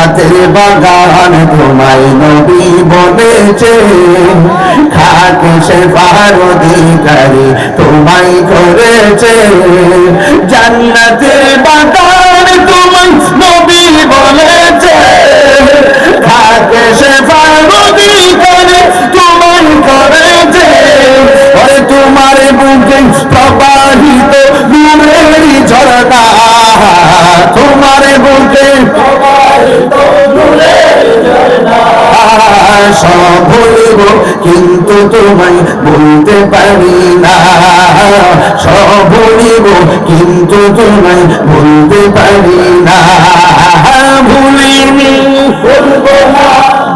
জান্নাতের বাগান তোমায় নবী বলেছে, খাকে শেফার অধিকারী তোমায় করেছে। জান্নাতের বাগান তোমায় নবী বলেছে, খাকে শেফার অধিকারী তোমায় করেছে। ওরে তোমার বুকে প্রবাহিত নূরের ঝর্ণা, তোমার বুকে প্রবাহিত নূরের ঝর্ণা। সব ভুলব কিন্তু তোমায় ভুলতে পারি না, সব ভুলিব কিন্তু তোমায় ভুলতে পারি না। ভুলিনি ভুলবো না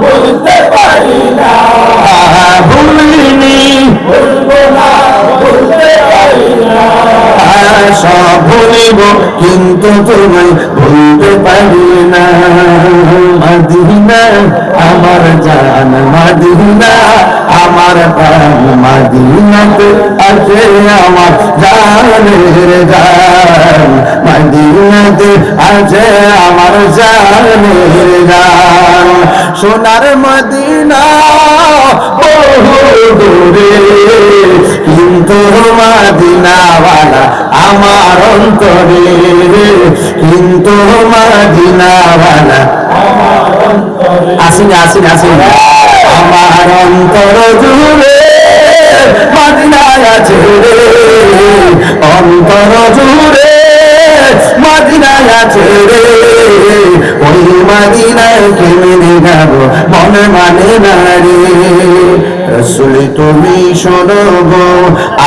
ভুলতে পারি না, ভুলিনি ভুলবো না ভুলতে পারি না। সব ভুলিব কিন্তু তোমায় ভুলতে পারি না। মদিনা আমার জান, মদিনা আমার প্রাণ, মদিনাতে আছে আমার জানের জান, মদিনাতে আছে আমার জানের জান। সোনার মদিনা বহু দূরে, কিন্তু মদিনাওয়ালা আমার অন্তরে, কিন্তু মদিনাওয়ালা আসিনা আসিনা আসিনা আমার অন্তর জুড়ে মদিনা আছে রে, অন্তর জুড়ে মদিনা আছে রে। ওই মদিনায় কেমনে যাব মন মানে না রে। রাসূল তুমি শোনো গো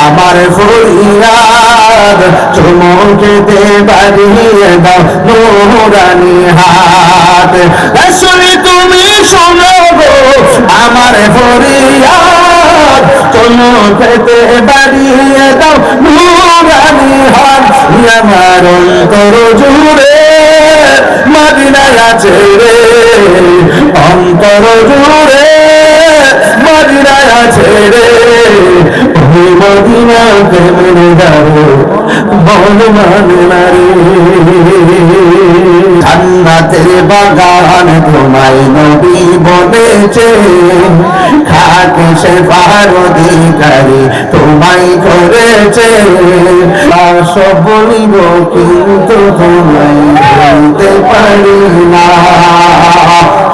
আমার ফরিয়াদ, চুমুকেতে বাড়িয়ে দাও নূরানি হাত। রাসূল তুমি শোনো গো আমার ফরিয়াদ, চুমুকেতে বাড়িয়ে দাও নূরানি হাত। আমার অন্তর জুড়ে মদিনা আছে রে, অন্তর জুড়ে মদিনা আছে রে। ওই মদিনা কেমনে যাব মন মানে না রে। জান্নাতের বাগান তোমায় নবী বলেছে, খাকে শেফার অধিকারী তোমায় করেছে। সব বলিব কিন্তু তোমায় বলতে পারি না,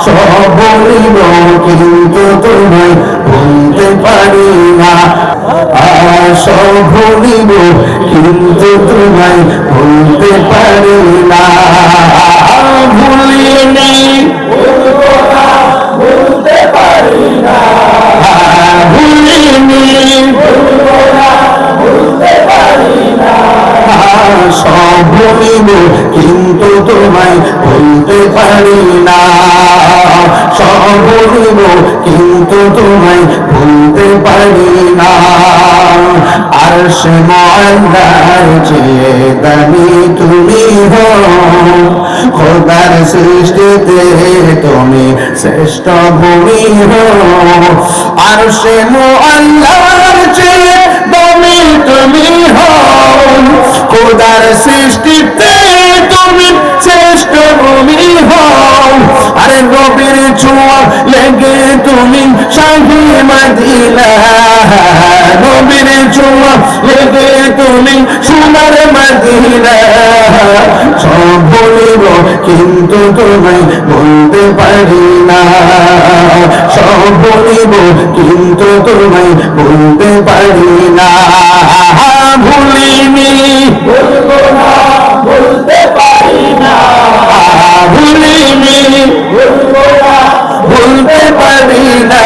সব বলিব কিন্তু তোমায় বলতে পারি না। সব বলিব কিন্তু তোমায় বলতে পারি না। ভুলিনি ভুলবো না ভুলতে পারি না, ভুলিনি ভুলবো না ভুলতে পারি না। সব ভুলিব কিন্তু তোমায় ভুলতে পারি না, সব ভুলিব কিন্তু তোমায় ভুলতে পারি না। আরশে মুআল্লার চেয়ে দামি তুমি হো, খোদার সৃষ্টিতে তুমি শ্রেষ্ঠ ভূমি হো। আরশে মুআল্লার চেয়ে দামি তুমি হো, খোদার সৃষ্টিতে তুমি শ্রেষ্ঠ ভূমি হো। আরে নবীর ছোঁয়া লেগে তুমি শাহী মদিনা, নবীর ছোঁয়া লেগে তুমি সোনার মদিনা। সব বলিব কিন্তু তোমায় বলতে পারি না, সব বলিব কিন্তু তোমায় বলতে পারি না। ভুলিনি ভুলবো না বলতে পারি না, ভুলিনি ভুলবো না বলতে পারি না।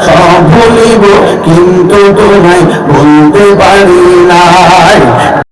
সব ভুলিব কিন্তু তোমায় বলতে পারি না।